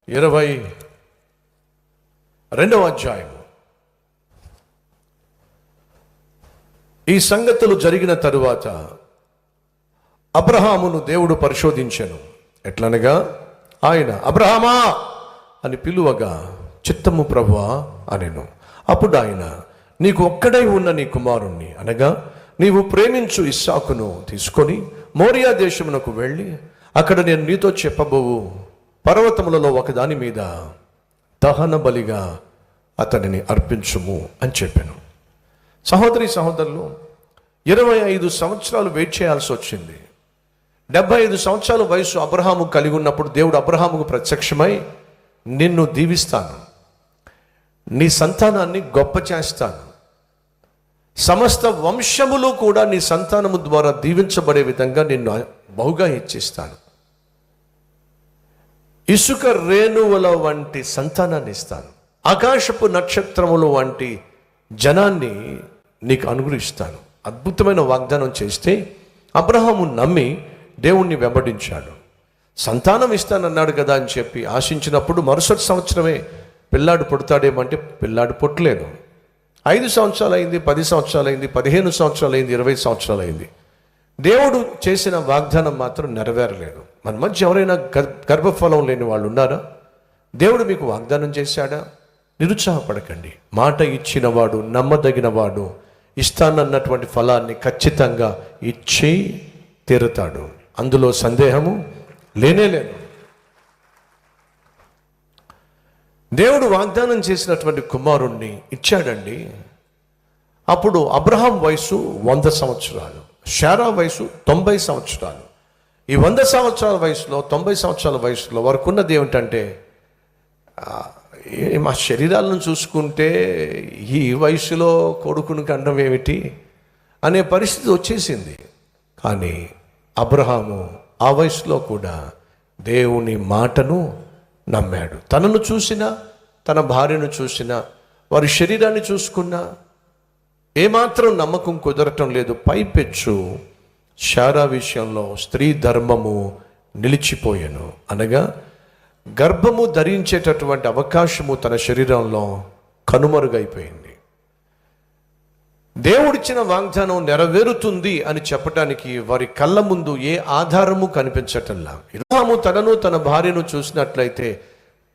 22వ అధ్యాయము. ఈ సంగతులు జరిగిన తరువాత అబ్రహామును దేవుడు పరిశోధించెను. ఎట్లనగా ఆయన అబ్రహామా అని పిలువగా చిత్తము ప్రభువా అనెను. అప్పుడు ఆయన, నీకు ఒక్కడై ఉన్న నీ కుమారుణ్ణి అనగా నీవు ప్రేమించు ఇస్సాకును తీసుకొని మోరియా దేశమునకు వెళ్ళి అక్కడ నేను నీతో చెప్పబోవు పర్వతములలో ఒకదాని మీద దహన బలిగా అతనిని అర్పించుము అని చెప్పాను. సహోదరి సహోదరులు, 25 సంవత్సరాలు వెయిట్ చేయాల్సి వచ్చింది. 75 సంవత్సరాల వయసు అబ్రహాము కలిగి ఉన్నప్పుడు దేవుడు అబ్రహాముకు ప్రత్యక్షమై, నిన్ను దీవిస్తాను, నీ సంతానాన్ని గొప్ప చేస్తాను, సమస్త వంశములు కూడా నీ సంతానము ద్వారా దీవించబడే విధంగా నిన్ను బహుగా హెచ్చిస్తాను, ఇసుక రేణువుల వంటి సంతానాన్ని ఇస్తాను, ఆకాశపు నక్షత్రములు వంటి జనాన్ని నీకు అనుగ్రహిస్తాను. అద్భుతమైన వాగ్దానం చేస్తే అబ్రహాము నమ్మి దేవుణ్ణి వెంబడించాడు. సంతానం ఇస్తానన్నాడు కదా అని చెప్పి ఆశించినప్పుడు మరుసటి సంవత్సరమే పిల్లాడు పుడతాడేమంటే పిల్లాడు పుట్టలేదు. 5 సంవత్సరాలు అయింది, 10 సంవత్సరాలు అయింది, 15 సంవత్సరాలు అయింది, 20 సంవత్సరాలు అయింది. దేవుడు చేసిన వాగ్దానం మాత్రం నెరవేరలేదు. మన మధ్య ఎవరైనా గర్భఫలం లేని వాళ్ళు ఉన్నారా? దేవుడు మీకు వాగ్దానం చేశాడా? నిరుత్సాహపడకండి. మాట ఇచ్చినవాడు నమ్మదగినవాడు, ఇస్తానన్నటువంటి ఫలాన్ని ఖచ్చితంగా ఇచ్చి తీరుతాడు. అందులో సందేహము లేనేలేదు. దేవుడు వాగ్దానం చేసినటువంటి కుమారుణ్ణి ఇచ్చాడండి. అప్పుడు అబ్రహాం వయసు 100 సంవత్సరాలు, శారా వయసు 90 సంవత్సరాలు. ఈ 100 సంవత్సరాల వయసులో 90 సంవత్సరాల వయసులో వారికి ఉన్నది ఏమిటంటే, మా శరీరాలను చూసుకుంటే ఈ వయసులో కొడుకుని కండం ఏమిటి అనే పరిస్థితి వచ్చేసింది. కానీ అబ్రహాము ఆ వయసులో కూడా దేవుని మాటను నమ్మాడు. తనను చూసినా, తన భార్యను చూసినా, వారి శరీరాన్ని చూసుకున్నా ఏమాత్రం నమ్మకం కుదరటం లేదు. పైపెచ్చు శారా విషయంలో స్త్రీ ధర్మము నిలిచిపోయాను. అనగా గర్భము ధరించేటటువంటి అవకాశము తన శరీరంలో కనుమరుగైపోయింది. దేవుడిచ్చిన వాగ్దానం నెరవేరుతుంది అని చెప్పడానికి వారి కళ్ళ ముందు ఏ ఆధారము కనిపించటంలా. అబ్రహాము తనను తన భార్యను చూసినట్లయితే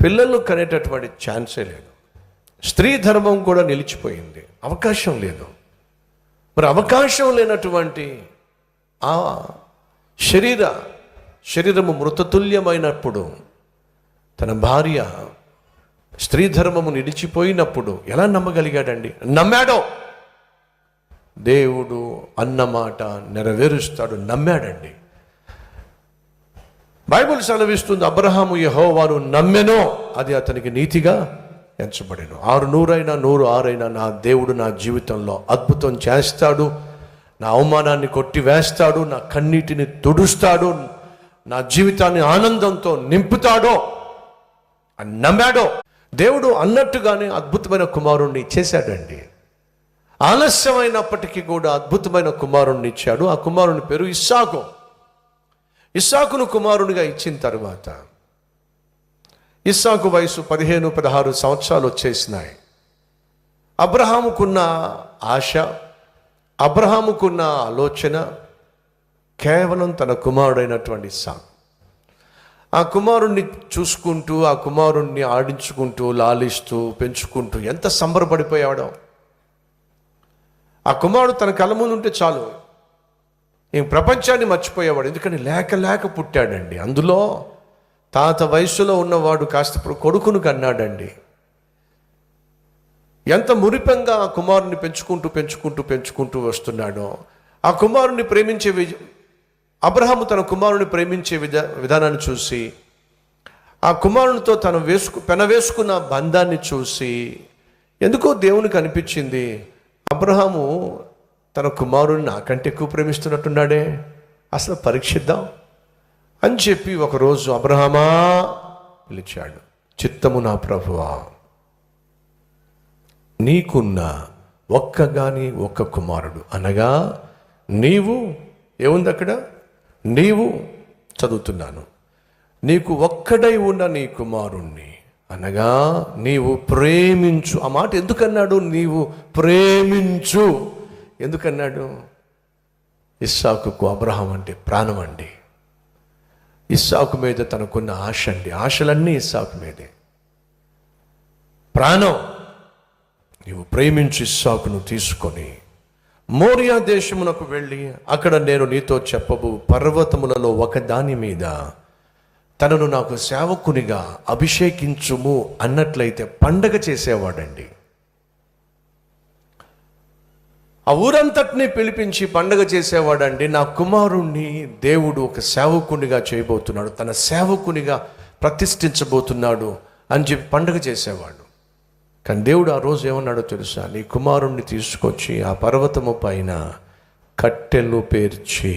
పిల్లలు కనేటటువంటి ఛాన్సే లేదు. స్త్రీ ధర్మం కూడా నిలిచిపోయింది, అవకాశం లేదు. మరి అవకాశం లేనటువంటి ఆ శరీరము మృతతుల్యమైనప్పుడు, తన భార్య స్త్రీ ధర్మము నిలిచిపోయినప్పుడు ఎలా నమ్మగలిగాడండి? నమ్మాడో. దేవుడు అన్నమాట నెరవేరుస్తాడు, నమ్మాడండి. బైబిల్ సెలవిస్తుంది, అబ్రహాము యెహోవాను నమ్మెనో అది అతనికి నీతిగా ఎంచబడెను. 100 అయినా 106 అయినా నా దేవుడు నా జీవితంలో అద్భుతం చేస్తాడు, నా అవమానాన్ని కొట్టివేస్తాడు, నా కన్నీటిని తుడుస్తాడు, నా జీవితాన్ని ఆనందంతో నింపుతాడో అని నమ్మాడో. దేవుడు అన్నట్టుగానే అద్భుతమైన కుమారుణ్ణి చేశాడండి. ఆలస్యమైనప్పటికీ కూడా అద్భుతమైన కుమారుణ్ణి ఇచ్చాడు. ఆ కుమారుని పేరు ఇస్సాకు. ఇస్సాకును కుమారునిగా ఇచ్చిన తర్వాత ఇస్సాకు వయసు 15-16 సంవత్సరాలు వచ్చేసినాయి. అబ్రహాముకున్న ఆశ, అబ్రహాముకున్న ఆలోచన కేవలం తన కుమారుడైనటువంటి ఇస్సాకు. ఆ కుమారుణ్ణి చూసుకుంటూ, ఆ కుమారుణ్ణి ఆడించుకుంటూ, లాలిస్తూ, పెంచుకుంటూ ఎంత సంబరపడిపోయాడో. ఆ కుమారుడు తన కళ్ళ ముందు ఉంటే చాలు, ఈ ప్రపంచాన్ని మర్చిపోయేవాడు. ఎందుకని లేక పుట్టాడండి. అందులో తాత వయసులో ఉన్నవాడు కాస్త కొడుకును కన్నాడండి. ఎంత మురిపెంగా ఆ కుమారుని పెంచుకుంటూ వస్తున్నాడో. ఆ కుమారుని ప్రేమించే అబ్రహాము తన కుమారుని ప్రేమించే విధానాన్ని చూసి, ఆ కుమారునితో తను పెనవేసుకున్న బంధాన్ని చూసి ఎందుకో దేవునికి అనిపించింది, అబ్రహాము తన కుమారుని నాకంటే ఎక్కువ ప్రేమిస్తున్నట్టున్నాడే, అసలు పరీక్షిద్దాం అని చెప్పి ఒకరోజు అబ్రహామా పిలిచాడు. చిత్తము నా ప్రభువా, నీకున్న ఒక్క కుమారుడు అనగా నీవు, ఏముంది అక్కడ, నీవు చదువుతున్నాను, నీకు ఒక్కడై ఉన్న నీ కుమారుణ్ణి, అనగా నీవు ప్రేమించు. ఆ మాట ఎందుకన్నాడు? నీవు ప్రేమించు ఎందుకన్నాడు? ఇస్సాకుకు అబ్రహాం అంటే ప్రాణం అండి. ఇస్సాకు మీద తనకున్న ఆశ అండి. ఆశలన్నీ ఇస్సాకు మీదే. ప్రాణం. నీవు ప్రేమించి ఇస్సాకును తీసుకొని మోరియా దేశమునకు వెళ్ళి అక్కడ నేను నీతో చెప్పబో పర్వతములలో ఒక దాని మీద తనను నాకు సేవకునిగా అభిషేకించుము అన్నట్లయితే పండగ చేసేవాడండి. ఆ ఊరంతటిని పిలిపించి పండగ చేసేవాడండి. నా కుమారుణ్ణి దేవుడు ఒక సేవకునిగా చేయబోతున్నాడు, తన సేవకునిగా ప్రతిష్ఠించబోతున్నాడు అని చెప్పి పండగ చేసేవాడు. కానీ దేవుడు ఆ రోజు ఏమన్నాడో తెలుసా? నీ కుమారుణ్ణి తీసుకొచ్చి ఆ పర్వతము పైన కట్టెలు పేర్చి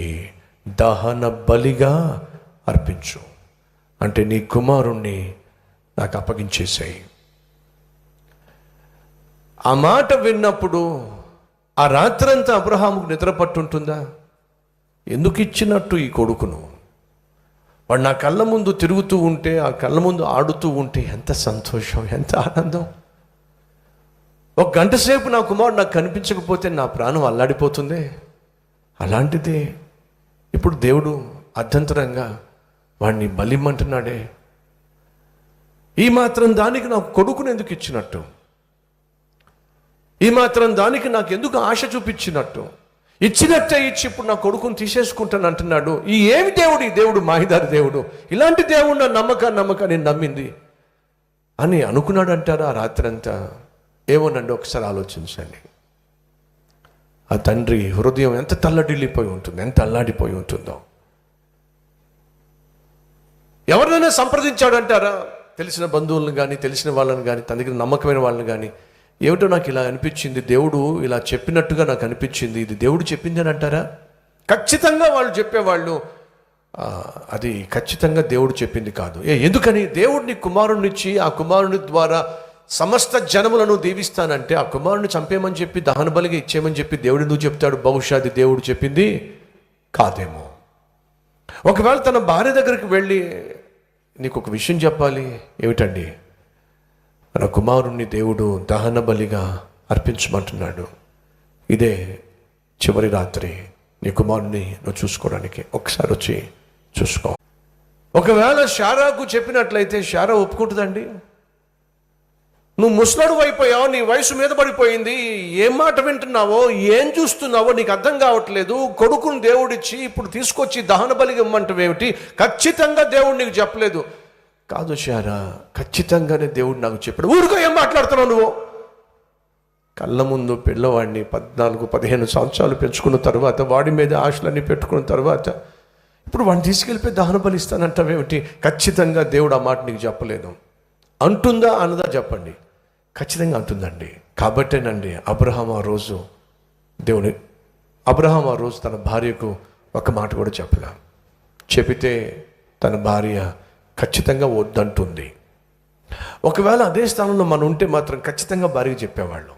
దహన బలిగా అర్పించు, అంటే నీ కుమారుణ్ణి నాకు అప్పగించేసాయి. ఆ మాట విన్నప్పుడు ఆ రాత్రంతా అబ్రహాముకు నిద్ర పట్టుంటుందా? ఎందుకు ఇచ్చినట్టు ఈ కొడుకును? వాడు నా కళ్ళ ముందు తిరుగుతూ ఉంటే, ఆ కళ్ళ ముందు ఆడుతూ ఉంటే ఎంత సంతోషం, ఎంత ఆనందం. ఒక గంట సేపు నా కుమారుడు నాకు కనిపించకపోతే నా ప్రాణం అల్లాడిపోతుంది. అలాంటిదే ఇప్పుడు దేవుడు అర్ధంతరంగా వాడిని బలిమ్మంటున్నాడే. ఈ మాత్రం దానికి నాకు కొడుకును ఎందుకు ఇచ్చినట్టు? ఈ మాత్రం దానికి నాకు ఎందుకు ఆశ చూపించినట్టు? ఇచ్చినట్టే ఇచ్చి ఇప్పుడు నా కొడుకుని తీసేసుకుంటాను అంటున్నాడు. ఈ ఏమి దేవుడు? ఈ దేవుడు మాహిదారి దేవుడు. ఇలాంటి దేవుడు నా నమ్మక నేను నమ్మింది అని అనుకున్నాడు అంటారా? ఆ రాత్రంతా ఏమోనండి, ఒకసారి ఆలోచించండి. ఆ తండ్రి హృదయం ఎంత తల్లడిల్లిపోయి ఉంటుంది, ఎంత అల్లాడిపోయి ఉంటుందో. ఎవరినైనా సంప్రదించాడంటారా? తెలిసిన బంధువులను కానీ, తెలిసిన వాళ్ళని కానీ, తన దగ్గర నమ్మకమైన వాళ్ళని కానీ, ఏమిటో నాకు ఇలా అనిపించింది, దేవుడు ఇలా చెప్పినట్టుగా నాకు అనిపించింది, ఇది దేవుడు చెప్పింది అని అంటారా? ఖచ్చితంగా వాళ్ళు చెప్పేవాళ్ళు అది ఖచ్చితంగా దేవుడు చెప్పింది కాదు. ఎందుకని? దేవుడిని కుమారుణ్ణిచ్చి ఆ కుమారుని ద్వారా సమస్త జనములను దీవిస్తానంటే ఆ కుమారుని చంపేయమని చెప్పి దహన బలిగా ఇచ్చేయమని చెప్పి దేవుడు ఎందుకు చెప్తాడు? బహుశా అది దేవుడు చెప్పింది కాదేమో. ఒకవేళ తన భార్య దగ్గరికి వెళ్ళి, నీకు ఒక విషయం చెప్పాలి. ఏమిటండి? మన కుమారుణ్ణి దేవుడు దహన బలిగా అర్పించమంటున్నాడు. ఇదే చివరి రాత్రి, నీ కుమారుణ్ణి నువ్వు చూసుకోవడానికి ఒకసారి వచ్చి చూసుకో. ఒకవేళ శారాకు చెప్పినట్లయితే శారా ఒప్పుకుంటుందండి? నువ్వు ముసలాడు అయిపోయావు, నీ వయసు మీద పడిపోయింది, ఏం మాట వింటున్నావో, ఏం చూస్తున్నావో నీకు అర్థం కావట్లేదు, కొడుకుని దేవుడిచ్చి ఇప్పుడు తీసుకొచ్చి దహన బలిగా ఇమ్మంటావేమిటి? ఖచ్చితంగా దేవుడు నీకు చెప్పలేదు. కాదు శారా, ఖచ్చితంగానే దేవుడు నాకు చెప్పాడు. ఊరికో ఏం మాట్లాడుతున్నావు నువ్వు? కళ్ళ ముందు పిల్లవాడిని 14-15 సంవత్సరాలు పెంచుకున్న తర్వాత, వాడి మీద ఆశలన్నీ పెట్టుకున్న తర్వాత ఇప్పుడు వాడిని తీసుకెళ్ళిపోయి దహన బలి ఇస్తానంటావేమిటి? ఖచ్చితంగా దేవుడు ఆ మాట నీకు చెప్పలేదు అంటుందా అన్నదా చెప్పండి? ఖచ్చితంగా అంటుందండి. కాబట్టేనండి అబ్రహాం ఆ రోజు తన భార్యకు ఒక మాట కూడా చెప్పలే. చెబితే తన భార్య ఖచ్చితంగా వద్దంటుంది. ఒకవేళ అదే స్థానంలో మనం ఉంటే మాత్రం ఖచ్చితంగా భార్యకి చెప్పేవాళ్ళం.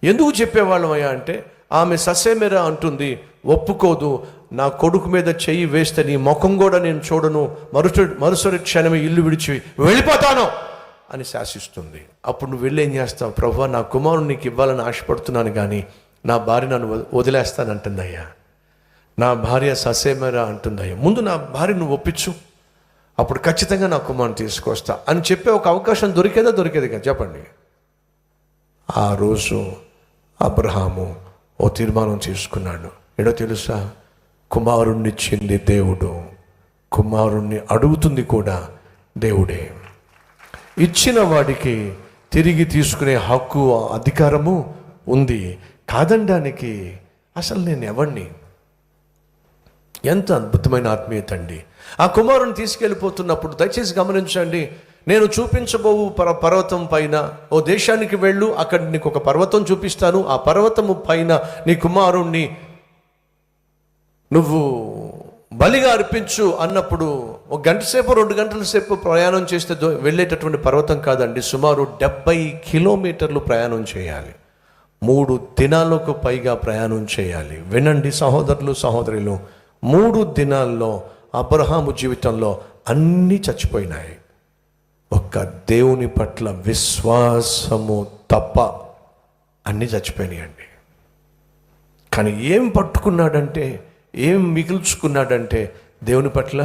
ఎందుకు చెప్పేవాళ్ళం అయ్యా అంటే, ఆమె ససేమెరా అంటుంది, ఒప్పుకోదు, నా కొడుకు మీద చెయ్యి వేస్తే నీ ముఖం కూడా నేను చూడను, మరుసటి క్షణమే ఇల్లు విడిచి వెళ్ళిపోతాను అని శాసిస్తుంది. అప్పుడు నువ్వు వెళ్ళి ఏం చేస్తావు? ప్రభువా, నా కుమారుని నీకు ఇవ్వాలని ఆశపడుతున్నాను, కానీ నా భార్య నన్ను వదిలేస్తానంటుందయ్యా, నా భార్య ససేమెరా అంటుందయ్యా, ముందు నా భార్య నువ్వు ఒప్పించు, అప్పుడు ఖచ్చితంగా నా కుమారుని తీసుకొస్తా అని చెప్పే ఒక అవకాశం దొరికేది కదా? చెప్పండి. ఆ రోజు అబ్రహాము ఓ తీర్మానం తీసుకున్నాడు. ఏడో తెలుసా? కుమారుణ్ణి ఇచ్చింది దేవుడు, కుమారుణ్ణి అడుగుతుంది కూడా దేవుడే. ఇచ్చిన వాడికి తిరిగి తీసుకునే హక్కు, అధికారము ఉంది. కాదనడానికి అసలు నేను ఎవరిని? ఎంత అద్భుతమైన ఆత్మీయత అండి. ఆ కుమారుని తీసుకెళ్ళిపోతున్నప్పుడు దయచేసి గమనించండి. నేను చూపించబోవు పర్వతం పైన ఓ దేశానికి వెళ్ళు, అక్కడ నీకు ఒక పర్వతం చూపిస్తాను, ఆ పర్వతము పైన నీ కుమారుణ్ణి నువ్వు బలిగా అర్పించు అన్నప్పుడు 1 గంట సేపు 2 గంటల సేపు ప్రయాణం చేస్తే వెళ్ళేటటువంటి పర్వతం కాదండి. సుమారు 70 కిలోమీటర్లు ప్రయాణం చేయాలి. 3 దినాలకు పైగా ప్రయాణం చేయాలి. వినండి సహోదరులు, సహోదరులు, 3 దినాల్లో అబ్రహాము జీవితంలో అన్నీ చచ్చిపోయినాయి. ఒక్క దేవుని పట్ల విశ్వాసము తప్ప అన్నీ చచ్చిపోయినాయండి. కానీ ఏం పట్టుకున్నాడంటే, ఏం మిగుల్చుకున్నాడంటే దేవుని పట్ల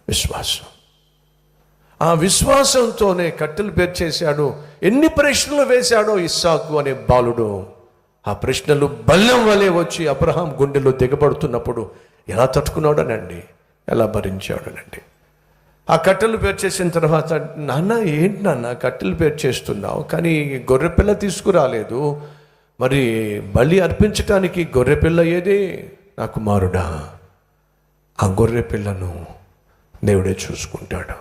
విశ్వాసం. ఆ విశ్వాసంతోనే కట్టెలు పేర్చేశాడు. ఎన్ని ప్రశ్నలు వేశాడో ఇస్సాకు అనే బాలుడు. ఆ ప్రశ్నలు బల్లం వలె వచ్చి అబ్రహాం గుండెలో దిగబడుతున్నప్పుడు ఎలా తట్టుకున్నాడనండి, ఎలా భరించాడనండి. ఆ కట్టెలు పేర్చేసిన తర్వాత, నాన్న ఏంటి నాన్న కట్టెలు పేర్చేస్తున్నావు, కానీ గొర్రెపిల్ల తీసుకురాలేదు, మరి బలి అర్పించటానికి గొర్రెపిల్ల ఏది? నా కుమారుడా, ఆ గొర్రెపిల్లను దేవుడే చూసుకుంటాడు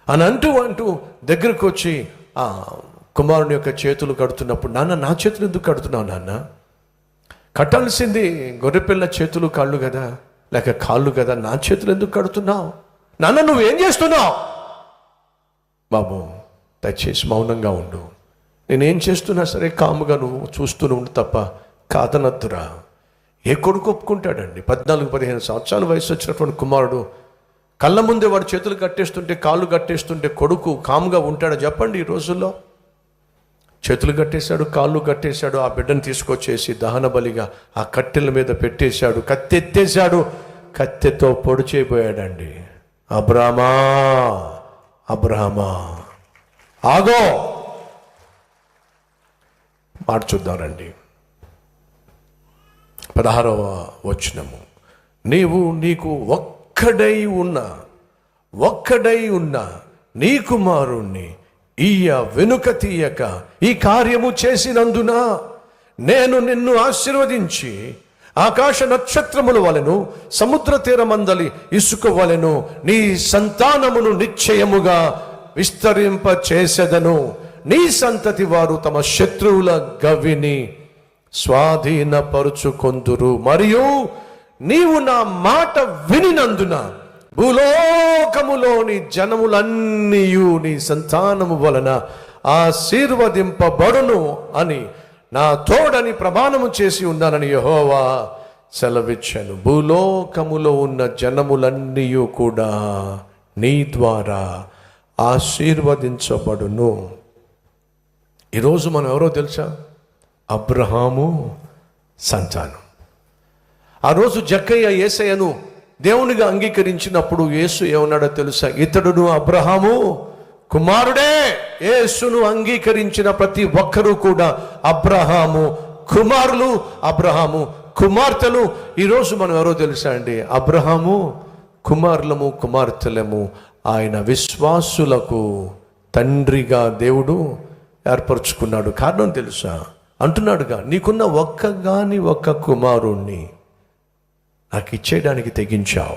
అని అంటూ దగ్గరకు వచ్చి ఆ కుమారుని యొక్క చేతులు కడుతున్నప్పుడు, నాన్న నా చేతులు ఎందుకు కడుతున్నావు నాన్న? కట్టాల్సింది గొర్రెపిల్ల చేతులు కాళ్ళు కదా, లేక కాళ్ళు కదా, నా చేతులు ఎందుకు కడుతున్నావు నాన్న? నువ్వేం చేస్తున్నావు? బాబు దయచేసి మౌనంగా ఉండు, నేనేం చేస్తున్నా సరే కాముగా నువ్వు చూస్తూనే ఉండు తప్ప కాదనద్దురా. ఏ కొడుకు ఒప్పుకుంటాడండి? 14-15 సంవత్సరాల వయసు వచ్చినటువంటి కుమారుడు కళ్ళ ముందే వాడు చేతులు కట్టేస్తుంటే, కాళ్ళు కట్టేస్తుంటే కొడుకు కాముగా ఉంటాడా చెప్పండి? ఈ రోజుల్లో చేతులు కట్టేశాడు, కాళ్ళు కట్టేశాడు. ఆ బిడ్డను తీసుకొచ్చేసి దహన బలిగా ఆ కట్టెల మీద పెట్టేశాడు, కత్తెత్తేశాడు, కత్తెతో పొడి చేయబోయాడండి. అబ్రామా అబ్రామా ఆగో, మాట చూద్దామండి. 16వ వచనము, నీకు ఒక్కడై ఉన్న నీ కుమారుణ్ణి వెనుక తీయక ఈ కార్యము చేసినందున నేను నిన్ను ఆశీర్వదించి ఆకాశ నక్షత్రముల వలెను సముద్ర తీరమందలి ఇసుక వలెను నీ సంతానమును నిశ్చయముగా విస్తరింప చేసెదను. నీ సంతతి వారు తమ శత్రువుల గవిని స్వాధీనపరుచుకొందురు. మరియు నీవు నా మాట వినినందున భూలోకములోని జనములన్నీయు నీ సంతానము వలన ఆశీర్వదింపబడును అని నా తోడని ప్రమాణము చేసి ఉన్నానని యెహోవా సెలవిచ్చాను. భూలోకములో ఉన్న జనములన్నీయు కూడా నీ ద్వారా ఆశీర్వదించబడును. ఈరోజు మనం ఎవరో తెలుసా? అబ్రహాము సంతానం. ఆ రోజు జక్కయ్య యేసయ్యను దేవునిగా అంగీకరించినప్పుడు యేసు ఏమన్నాడో తెలుసా? ఇతడును అబ్రహాము కుమారుడే. యేసును అంగీకరించిన ప్రతి ఒక్కరూ కూడా అబ్రహాము కుమారులు, అబ్రహాము కుమార్తెలు. ఈరోజు మనం ఎవరో తెలుసా అండి? అబ్రహాము కుమారులము, కుమార్తెలము. ఆయన విశ్వాసులకు తండ్రిగా దేవుడు ఏర్పరచుకున్నాడు. కారణం తెలుసా? అంటున్నాడుగా, నీకున్న ఒక్క కుమారుణ్ణి నాకు ఇచ్చేయడానికి తెగించావు.